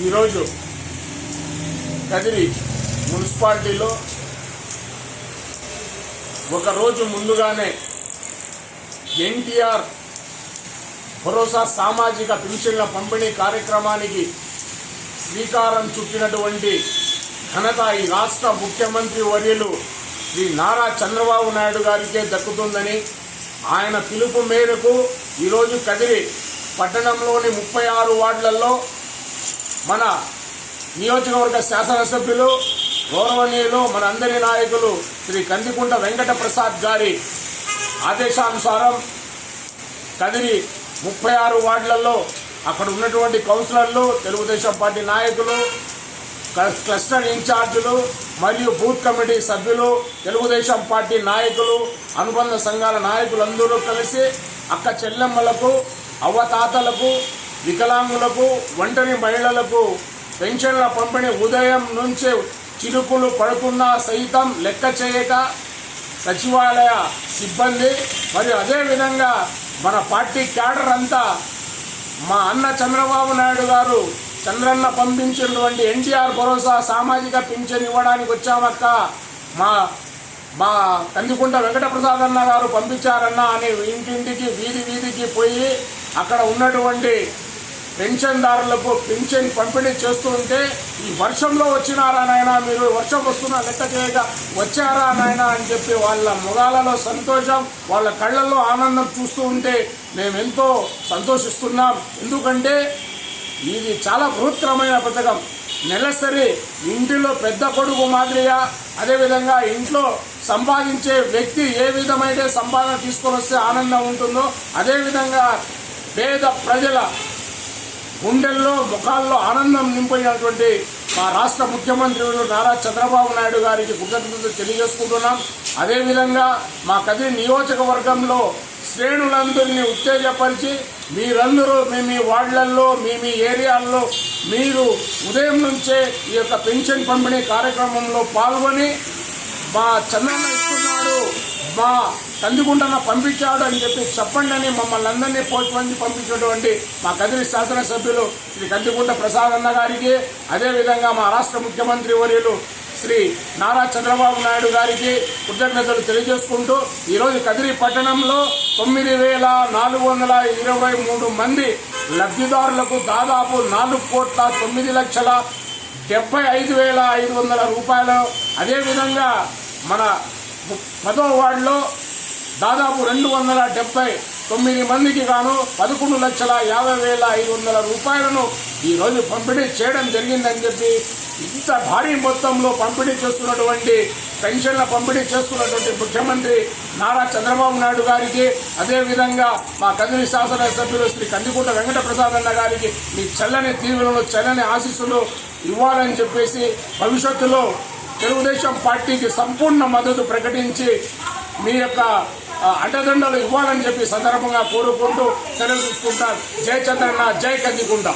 ఈరోజు కదిరి మున్సిపాలిటీలో ఒకరోజు ముందుగానే ఎన్టీఆర్ భరోసా సామాజిక పింఛన్ల పంపిణీ కార్యక్రమానికి శ్రీకారం చుట్టినటువంటి ఘనత ఈ రాష్ట్ర ముఖ్యమంత్రి వర్యులు శ్రీ నారా చంద్రబాబు నాయుడు గారికే దక్కుతుందని ఆయన పిలుపు మేరకు ఈరోజు కదిరి పట్టణంలోని 36 వార్డులలో మన నియోజకవర్గ శాసనసభ్యులు గౌరవనీయులు మన అందరి నాయకులు శ్రీ కందికుంట వెంకట ప్రసాద్ గారి ఆదేశానుసారం కదిరి 36 వార్డులలో అక్కడ ఉన్నటువంటి కౌన్సిలర్లు, తెలుగుదేశం పార్టీ నాయకులు, క్లస్టర్ ఇన్ఛార్జీలు మరియు బూత్ కమిటీ సభ్యులు, తెలుగుదేశం పార్టీ నాయకులు, అనుబంధ సంఘాల నాయకులందరూ కలిసి అక్క చెల్లెమ్మలకు, అవ్వతాతలకు, వికలాంగులకు, ఒంటరి మహిళలకు పెన్షన్ల పంపిణీ ఉదయం నుంచే చిరుకులు పడుతున్నా సైతం లెక్క చేయక సచివాలయ సిబ్బంది మరియు అదేవిధంగా మన పార్టీ క్యాడర్ అంతా మా అన్న చంద్రబాబు నాయుడు గారు చంద్రన్న పంపించినటువంటి ఎన్టీఆర్ భరోసా సామాజిక పింఛన్ ఇవ్వడానికి వచ్చామక్క, మా కందికుంట వెంకటప్రసాద్ అన్న గారు పంపించారన్న అని ఇంటింటికి వీధికి పోయి అక్కడ ఉన్నటువంటి పెన్షన్దారులకు పెన్షన్ పంపిణీ చేస్తూ ఉంటే, ఈ వర్షంలో వచ్చినారా నాయనా, మీరు వర్షం వస్తున్నా లెక్క చేయక వచ్చారా నాయనా అని చెప్పి వాళ్ళ ముఖాలలో సంతోషం, వాళ్ళ కళ్ళల్లో ఆనందం చూస్తూ ఉంటే మేమెంతో సంతోషిస్తున్నాం. ఎందుకంటే ఇది చాలా బృహత్తరమైన పథకం. నెలసరి ఇంటిలో పెద్ద కొడుకు మాదిరిగా, అదేవిధంగా ఇంట్లో సంపాదించే వ్యక్తి ఏ విధమైన సంపాదన తీసుకొని వస్తే ఆనందం ఉంటుందో, అదేవిధంగా పేద ప్రజల గుండెల్లో ముఖాల్లో ఆనందం నింపినటువంటి మా రాష్ట్ర ముఖ్యమంత్రి నారా చంద్రబాబు నాయుడు గారికి కృతజ్ఞతలు తెలియజేసుకుంటున్నాం. అదేవిధంగా మా కదిరి నియోజకవర్గంలో శ్రేణులందరినీ ఉత్తేజపరిచి మీరందరూ మీ వార్డులలో మీ ఏరియాల్లో మీరు ఉదయం నుంచే ఈ యొక్క పెన్షన్ పంపిణీ కార్యక్రమంలో పాల్గొని మా చంద్రన్న ఇస్తున్నాడు, మా కందికుంటన పంపించాడు అని చెప్పి చెప్పండి అని మమ్మల్ని అందరినీ పోల్చి పంపించినటువంటి మా కదిరి శాసనసభ్యులు శ్రీ కందికుంట ప్రసాద్ అన్న గారికి, అదేవిధంగా మా రాష్ట్ర ముఖ్యమంత్రి వర్యులు శ్రీ నారా చంద్రబాబు నాయుడు గారికి కృతజ్ఞతలు తెలియజేసుకుంటూ ఈరోజు కదిరి పట్టణంలో 9,423 మంది లబ్ధిదారులకు దాదాపు 4,09,75,500 రూపాయలు, అదేవిధంగా మన 10వ వార్డులో దాదాపు 279 మందికి గాను 11,50,500 రూపాయలను ఈరోజు పంపిణీ చేయడం జరిగిందని చెప్పి, ఇంత భారీ మొత్తంలో పంపిణీ చేస్తున్నటువంటి పెన్షన్ల పంపిణీ చేస్తున్నటువంటి ముఖ్యమంత్రి నారా చంద్రబాబు నాయుడు గారికి, అదేవిధంగా మా కదిరి శాసనసభ్యులు శ్రీ కందికుంట వెంకట ప్రసాద్ అన్న గారికి మీ చల్లని దీవెనలు, చల్లని ఆశీస్సులు ఇవ్వాలని చెప్పేసి భవిష్యత్తులో తెలుగుదేశం పార్టీకి సంపూర్ణ మద్దతు ప్రకటించి మీ యొక్క అండదండలు ఇవ్వాలని చెప్పి సందర్భంగా కోరుకుంటూ సెలవు తీసుకుంటారు. జై చంద్రన్న, జై కందికుంట.